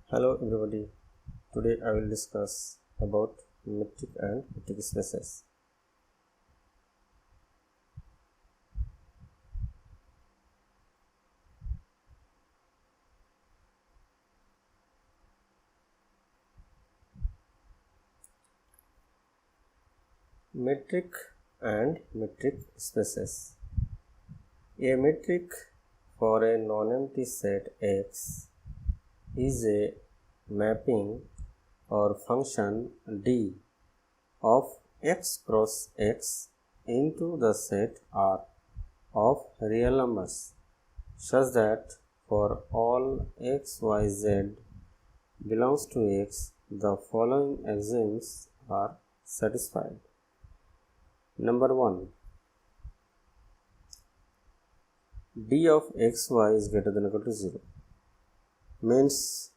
Hello everybody, today I will discuss about metric and metric spaces. Metric and metric spaces. A metric for a non-empty set X is a mapping or function D of X cross X into the set R of real numbers such that for all X, Y, Z belongs to X, the following axioms are satisfied. Number 1. D of xy is greater than or equal to 0 means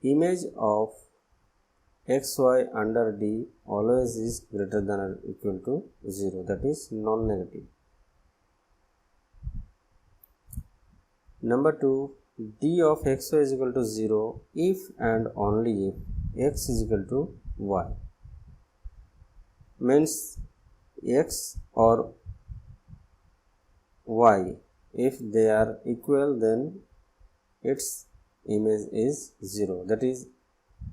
image of xy under D always is greater than or equal to 0, that is non-negative. Number 2. D of xy is equal to 0 if and only if x is equal to y means x or y, if they are equal then its image is 0, that is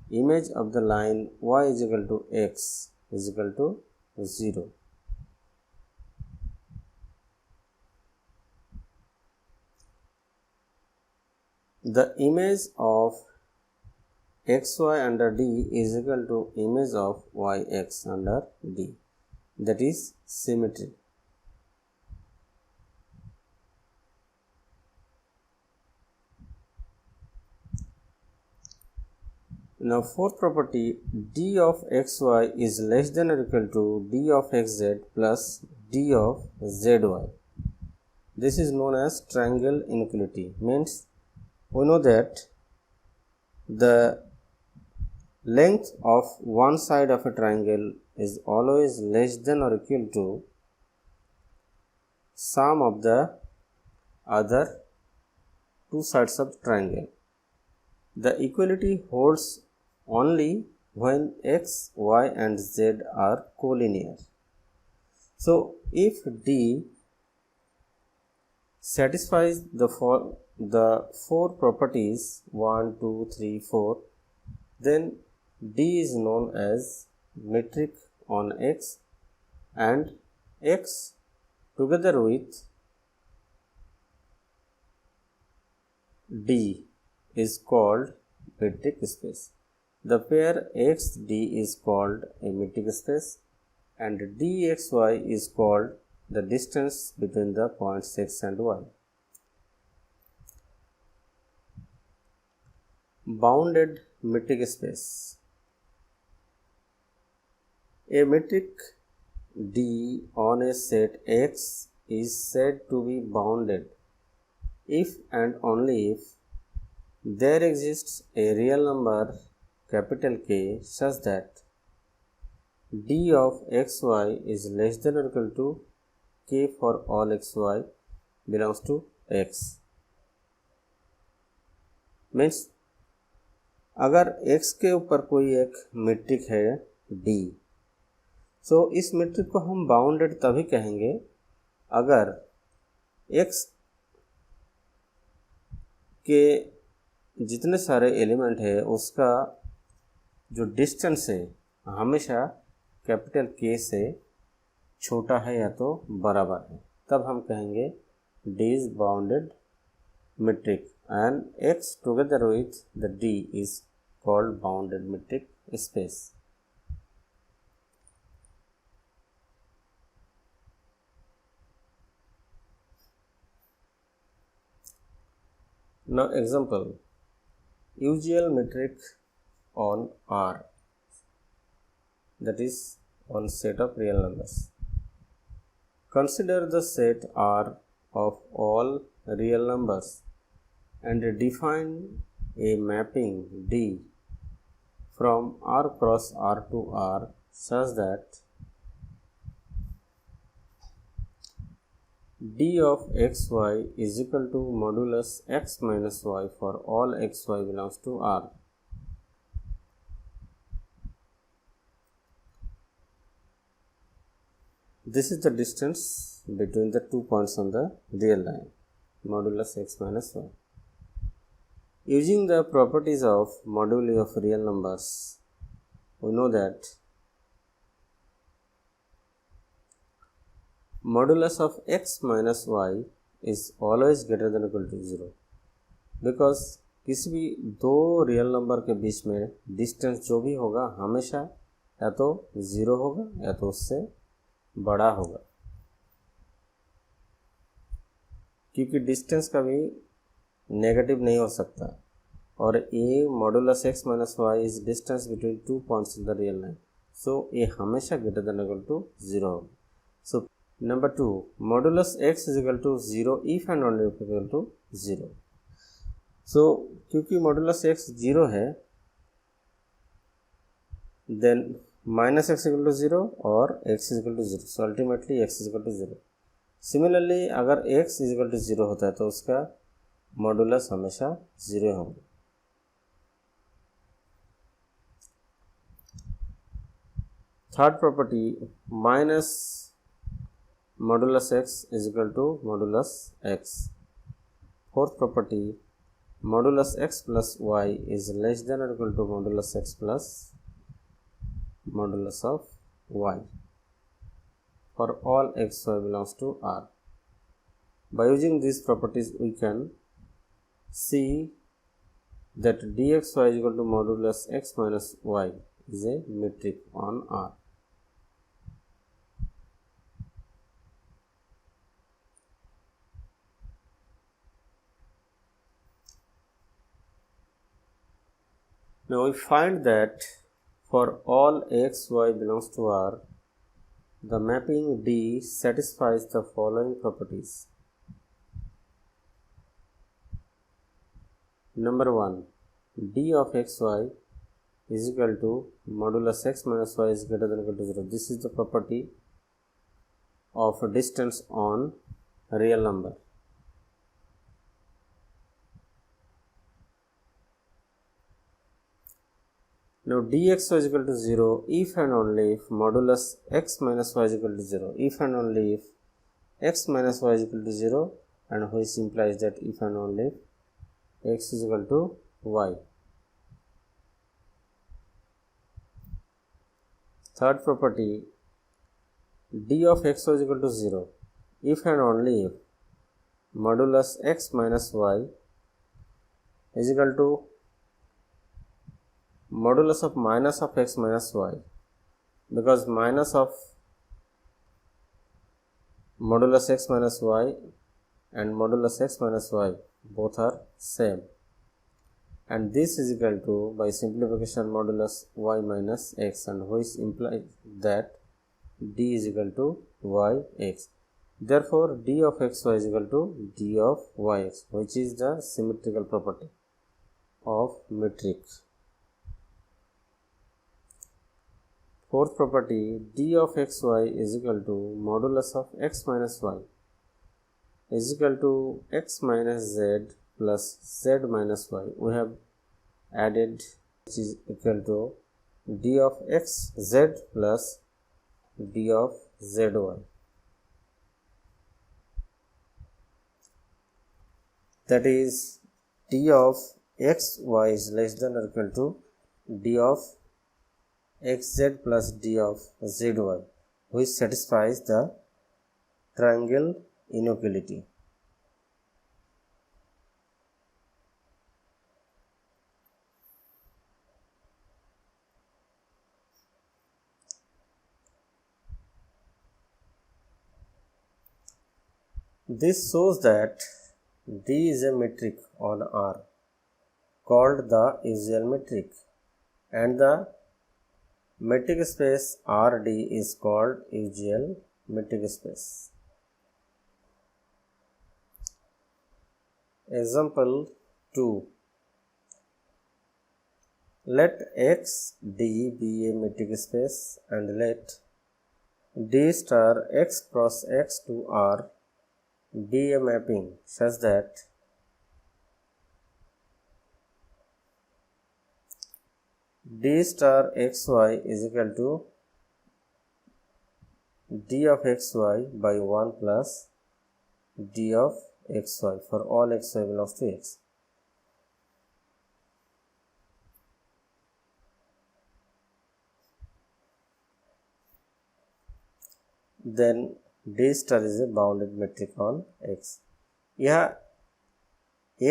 image of the line y is equal to x is equal to 0. The image of xy under D is equal to image of yx under D, that is symmetry. Now fourth property, D of xy is less than or equal to D of xz plus D of zy. This is known as triangle inequality, means we know that the length of one side of a triangle is always less than or equal to sum of the other two sides of the triangle. The equality holds only when x, y and z are collinear. So, if D satisfies the four properties 1, 2, 3, 4, then D is known as metric on X, and X together with D is called metric space. The pair XD is called a metric space and DXY is called the distance between the points X and Y. Bounded metric space. A metric D on a set X is said to be bounded if and only if there exists a real number capital K such that D of xy is less than or equal to K for all xy belongs to X. Means अगर x के ऊपर कोई एक metric है D, तो इस metric को हम बाउंडेड तभी कहेंगे अगर x के जितने सारे एलिमेंट है उसका जो डिस्टेंस है हमेशा कैपिटल K से छोटा है या तो बराबर है, तब हम कहेंगे D is bounded metric and X together with the D is called bounded metric space. Now example, usual metric on R, that is on set of real numbers. Consider the set R of all real numbers and define a mapping D from R cross R to R, such that d of xy is equal to modulus x minus y for all xy belongs to R. This is the distance between the 2 points on the real line, modulus x minus y. Using the properties of moduli of real numbers, we know that modulus of x minus y is always greater than equal to 0, because किसी भी दो real number के बीच में distance जो भी होगा हमेशा या तो 0 होगा या तो उससे बड़ा होगा, क्योंकि डिस्टेंस कभी नेगेटिव नहीं हो सकता। और a modulus x minus y is distance between 2 points in the real line, so a हमेशा ग्रेटर देन इक्वल टू 0 होगा। So number 2, modulus x is equal to 0 if and only if equal to 0। So क्योंकि modulus x 0 है, then minus x equal to 0 और x is equal to 0, so ultimately x is equal to 0। Similarly अगर x is equal to 0 होता है तो उसका modulus हमेशा 0 होगा। Third property, minus modulus x is equal to modulus x. Fourth property, modulus x plus y is less than or equal to modulus x plus modulus of y for all x y belongs to R. By using these properties, we can see that dxy is equal to modulus x minus y is a metric on R. Now we find that for all x, y belongs to R, the mapping D satisfies the following properties. Number 1, D of xy is equal to modulus x minus y is greater than or equal to 0. This is the property of distance on real number. Now dxy is equal to 0 if and only if modulus x minus y is equal to 0, if and only if x minus y is equal to 0, and which implies that if and only if x is equal to y. Third property, d of xy is equal to 0 if and only if modulus x minus y is equal to modulus of minus of x minus y, because minus of modulus x minus y and modulus x minus y both are same, and this is equal to, by simplification, modulus y minus x, and which implies that d is equal to yx. Therefore d of xy is equal to d of yx, which is the symmetrical property of metric. Fourth property, d of xy is equal to modulus of x minus y is equal to x minus z plus z minus y. We have added, which is equal to d of x z plus d of zy. That is, d of x y is less than or equal to d of xz plus d of zy, which satisfies the triangle inequality. This shows that D is a metric on R called the usual metric, and the metric space RD is called usual metric space. Example 2. Let XD be a metric space and let D star X cross X to R be a mapping such that d star xy is equal to d of xy by 1 plus d of xy for all xy belongs to x. Then d star is a bounded metric on x. यह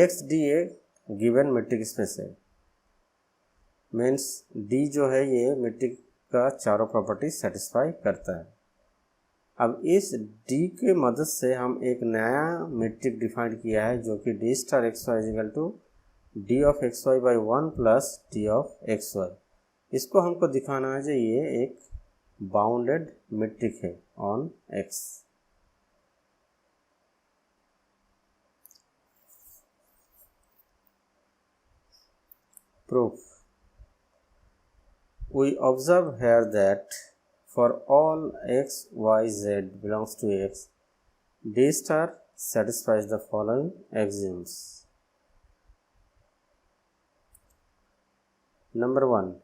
x d एक given metric space है, means d जो है ये metric का चारों property satisfy करता है। अब इस d के मदद से हम एक नया मेट्रिक डिफाइन किया है जो कि d star x y equal to d of x y by 1 plus d of x y. इसको हमको दिखाना है जो ये एक बाउंडेड मेट्रिक है on x। Proof. We observe here that for all x, y, z belongs to x, d star satisfies the following axioms. Number 1.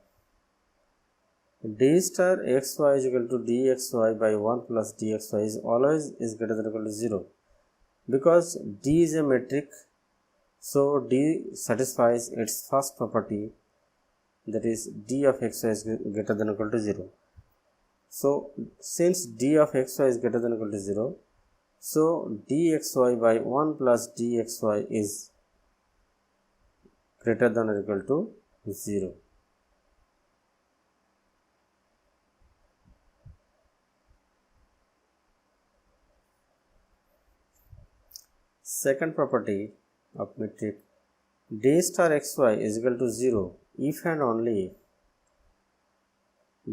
d star xy is equal to dxy by 1 plus dxy is always is greater than or equal to 0. Because d is a metric, so d satisfies its first property, that is d of xy is greater than or equal to 0. So since d of xy is greater than or equal to 0, so dxy by 1 plus dxy is greater than or equal to 0. Second property of metric, d star xy is equal to 0 if and only if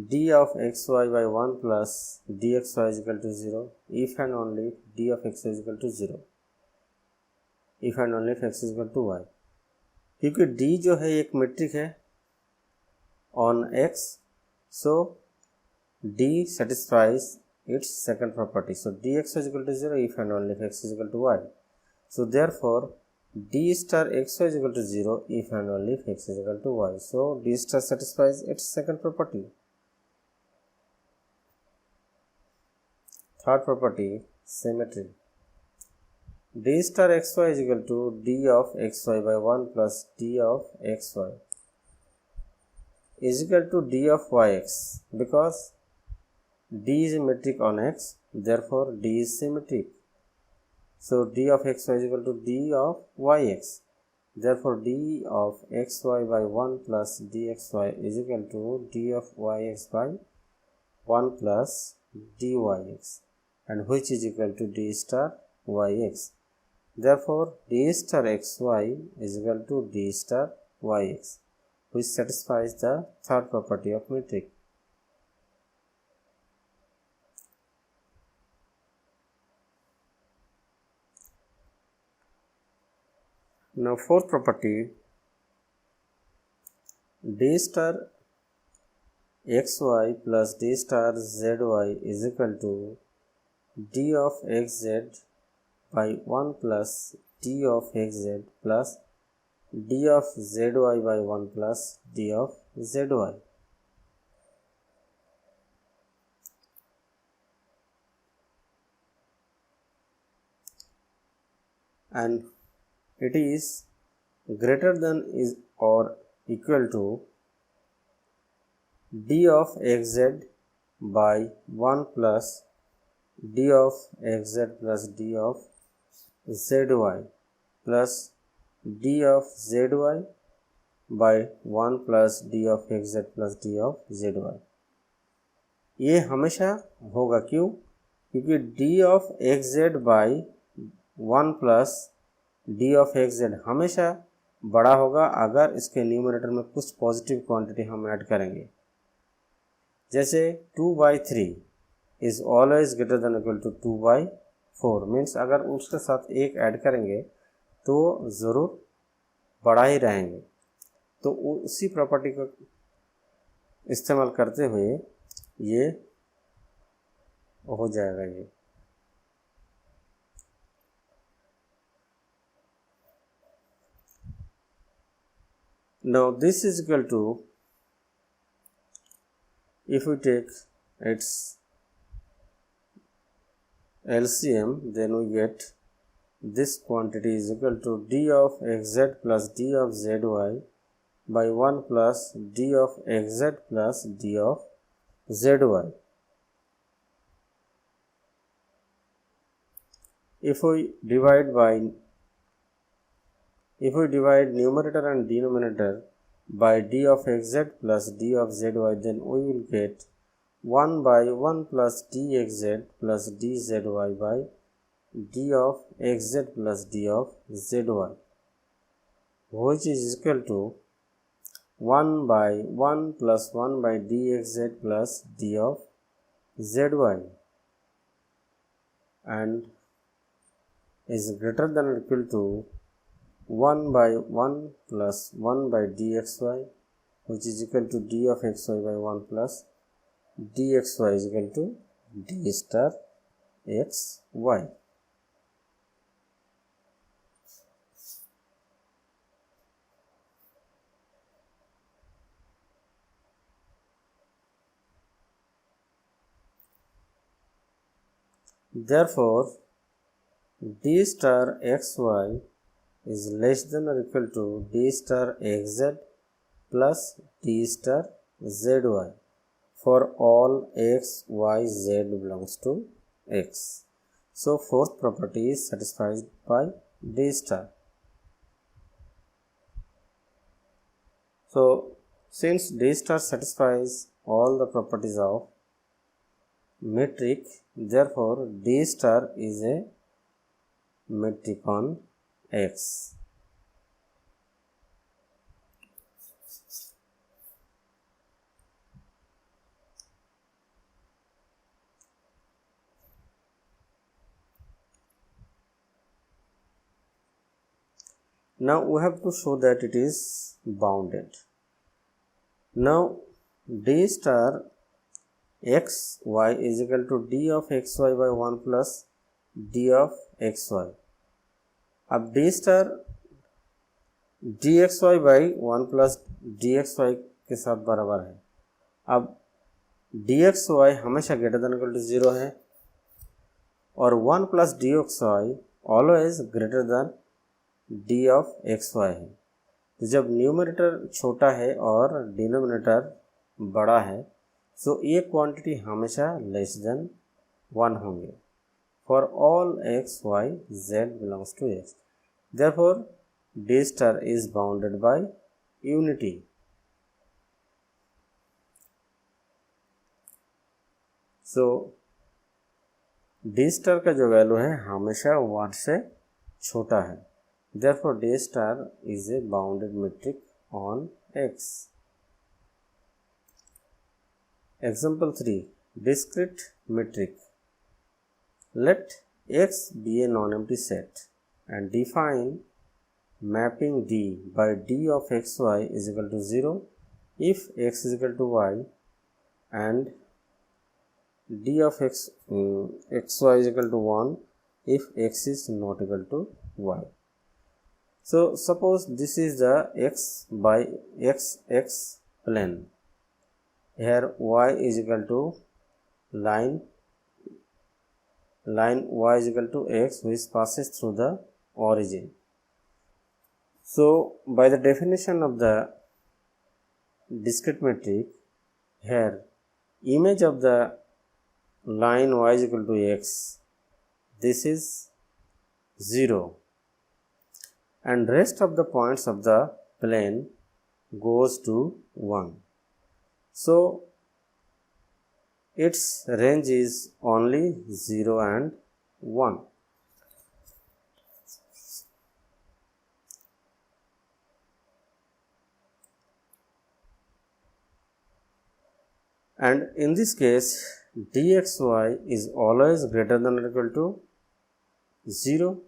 d of xy by 1 plus dxy is equal to 0, if and only if d of xy is equal to 0, if and only if x is equal to y। क्योंकि d जो है एक metric है on x, so d satisfies its second property, so dx is equal to 0 if and only if x is equal to y। So therefore d star xy is equal to 0 if and only if x is equal to y, so d star satisfies its second property। Third property, symmetry. d star xy is equal to d of xy by 1 plus d of xy is equal to d of yx, because d is a metric on x, therefore d is symmetric, so d of xy is equal to d of yx, therefore d of xy by 1 plus dxy is equal to d of yx by 1 plus dyx, and which is equal to d star yx, therefore d star xy is equal to d star yx, which satisfies the third property of metric। Now fourth property, d star xy plus d star zy is equal to d of xz by 1 plus d of xz plus d of zy by 1 plus d of zy। And it is greater than is or equal to d of xz by 1 plus d of xz plus d of zy plus d of zy by 1 plus d of xz plus d of zy। ये हमेशा होगा, क्यों? क्योंकि d of xz by 1 plus d of xz हमेशा बड़ा होगा अगर इसके न्यूमरेटर में कुछ पॉजिटिव क्वांटिटी हम ऐड करेंगे। जैसे 2/3 is always greater than equal to 2/4, means अगर उसके साथ एक ऐड करेंगे तो ज़रूर बड़ा ही रहेंगे। तो उसी प्रॉपर्टी को इस्तेमाल करते हुए ये हो जाएगा। ये Now this is equal to, if we take its LCM, then we get this quantity is equal to d of xz plus d of zy by 1 plus d of xz plus d of zy. If we divide numerator and denominator by d of xz plus d of zy, then we will get 1 by 1 plus dxz plus dzy by d of xz plus d of zy, which is equal to 1 by 1 plus 1 by dxz plus d of zy, and is greater than or equal to 1 by 1 plus 1 by dxy, which is equal to d of xy by 1 plus dxy is equal to d star xy. Therefore, d star xy is less than or equal to d star xz plus d star zy for all x, y, z belongs to x. So, fourth property is satisfied by d star. So, since d star satisfies all the properties of metric, therefore d star is a metric on X. Now we have to show that it is bounded. Now d star x y is equal to d of xy by 1 plus d of xy. अब d star dxy by 1 plus dxy के साथ बराबर है. अब dxy हमेशा greater than equal to 0 है और 1 plus dxy always greater then d of xy है. तो जब न्यूमरेटर छोटा है और डिनोमिनेटर बड़ा है सो ये क्वांटिटी हमेशा लेस देन 1 होंगे for all x, y, z belongs to x. Therefore, d star is bounded by unity. So, d star का जो वैल्यू है हमेशा 1 से छोटा है. Therefore, d star is a bounded metric on x. Example 3. Discrete metric. Let x be a non-empty set and define mapping D by D of xy is equal to 0 if x is equal to y and D of xy is equal to 1 if x is not equal to y. So, suppose this is the x by x plane. Here y is equal to line y is equal to x which passes through the origin. So, by the definition of the discrete metric, here image of the line y is equal to x, this is 0 and rest of the points of the plane goes to 1. So, its range is only 0 and 1. And in this case, dxy is always greater than or equal to 0.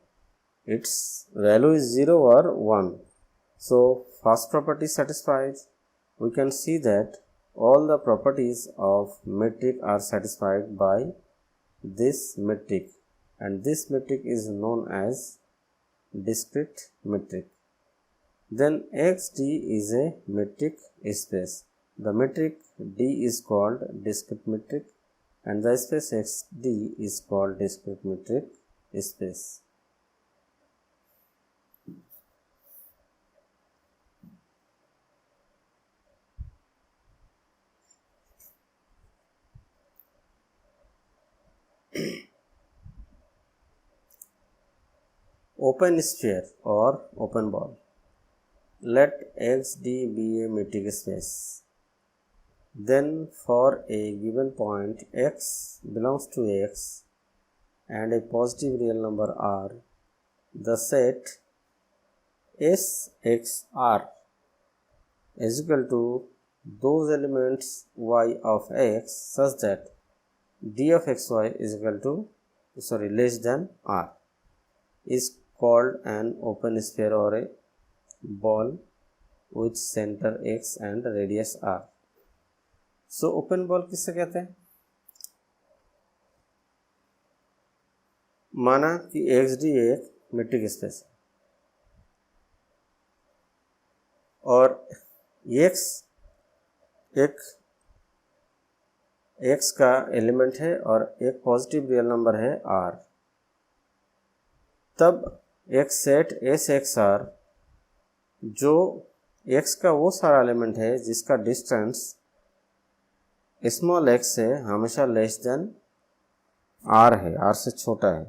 Its value is 0 or 1. So, first property satisfied. We can see that all the properties of metric are satisfied by this metric, and this metric is known as discrete metric. then XD is a metric space. The metric D is called discrete metric and the space XD is called discrete metric space. Open sphere or open ball. Let XD be a metric space. Then for a given point x belongs to x and a positive real number r, the set Sxr is equal to those elements y of x such that d of xy is equal to less than r is called an open sphere or a ball with center x and radius r. So open ball किससे कहते हैं? माना कि XD एक metric space है और x एक x का एलिमेंट है और एक पॉजिटिव रियल नंबर है r, तब एक सेट SXR जो x का वो सारा एलिमेंट है जिसका डिस्टेंस स्मॉल x से हमेशा लेस देन r है, r से छोटा है,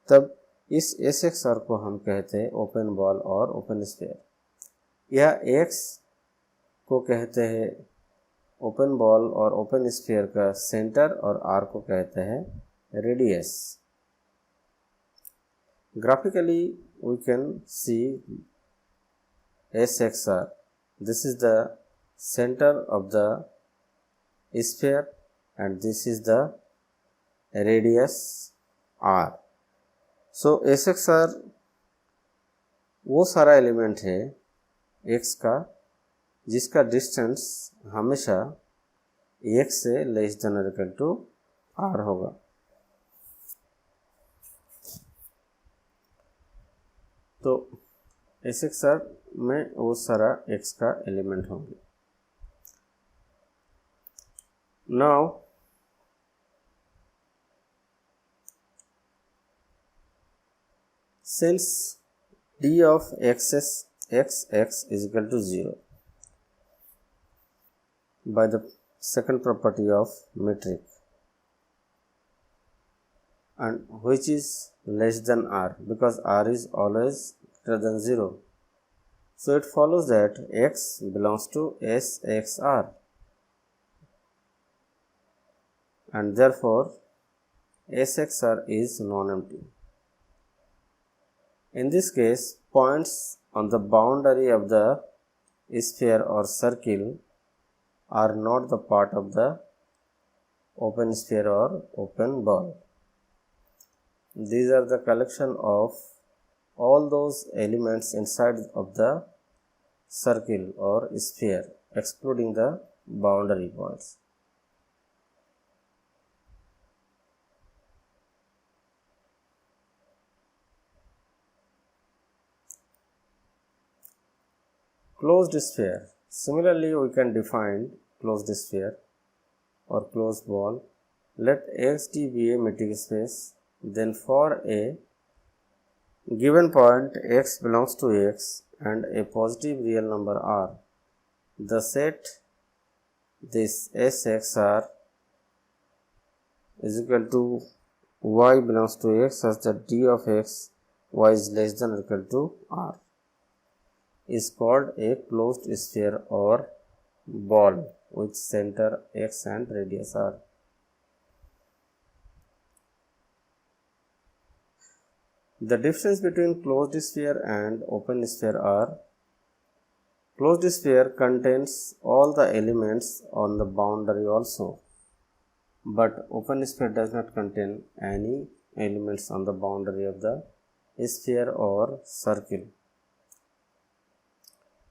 तब इस SXR को हम कहते हैं ओपन बॉल और ओपन स्फीयर। यह x को कहते हैं ओपन बॉल और ओपन स्फीयर का सेंटर और r को कहते हैं radius. Graphically we can see SXR. This is the center of the sphere and this is the radius r. So SXR वो सारा एलिमेंट है x का जिसका डिस्टेंस हमेशा x से लेस देन और इक्वल टू r होगा। तो SXR में वो सारा x का एलिमेंट होंगे। Now since d of xx is equal to 0 by the second property of metric and which is less than r because r is always greater than 0, so it follows that x belongs to SXR and therefore SXR is non-empty. In this case, points on the boundary of the sphere or circle are not the part of the open sphere or open ball. These are the collection of all those elements inside of the circle or sphere excluding the boundary points. Closed sphere. Similarly, we can define closed sphere or closed ball. Let XD be a metric space. Then for a given point x belongs to x and a positive real number r, the set this SXR is equal to y belongs to x such that d of x y is less than or equal to r is called a closed sphere or ball with center x and radius r. The difference between closed sphere and open sphere are: closed sphere contains all the elements on the boundary also, but open sphere does not contain any elements on the boundary of the sphere or circle.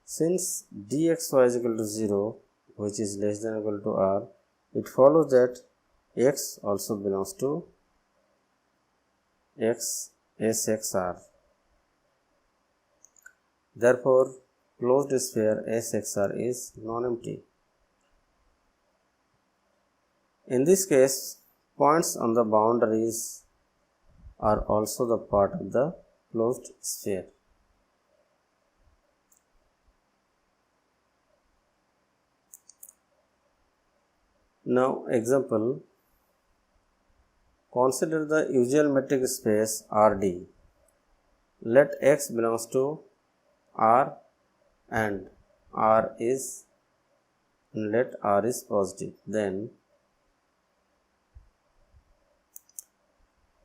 Since dxy is equal to 0, which is less than or equal to r, it follows that x also belongs to SXR. Therefore, closed sphere SXR is non-empty. In this case, points on the boundaries are also the part of the closed sphere. Now, example, consider the usual metric space RD. Let X belongs to R and let R is positive. Then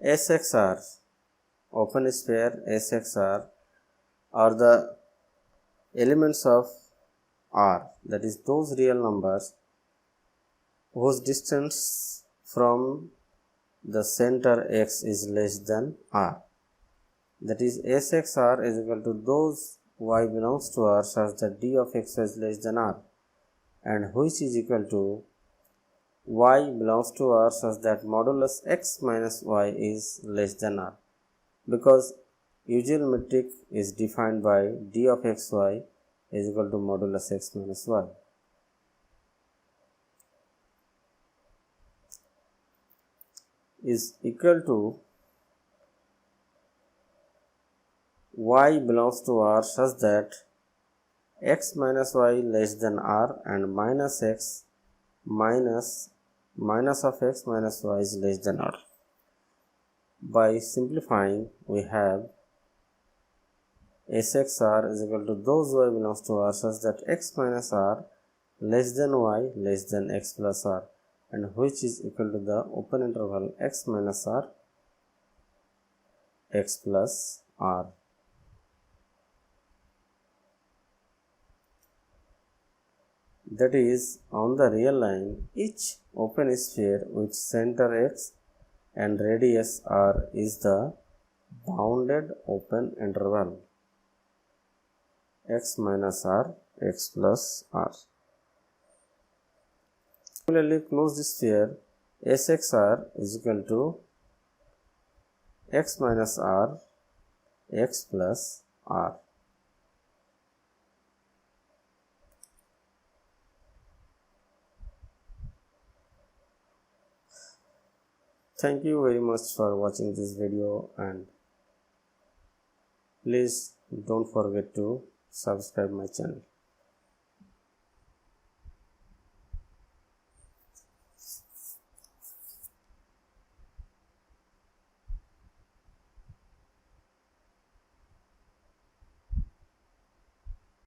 SXR, open sphere SXR, are the elements of R, that is those real numbers whose distance from the center X is less than R. That is, SXR is equal to those Y belongs to R such that D of X is less than R, and which is equal to Y belongs to R such that modulus X minus Y is less than R, because usual metric is defined by D of XY is equal to modulus X minus Y. Is equal to Y belongs to R such that X minus Y less than R and minus X minus of X minus Y is less than R. By simplifying, we have SXR is equal to those Y belongs to R such that X minus R less than Y less than X plus R, and which is equal to the open interval X minus R X plus R. That is, on the real line, each open sphere with center X and radius R is the bounded open interval X minus R X plus R. Similarly, closed sphere SXR is equal to X minus R X plus R. Thank you very much for watching this video, and please don't forget to subscribe my channel.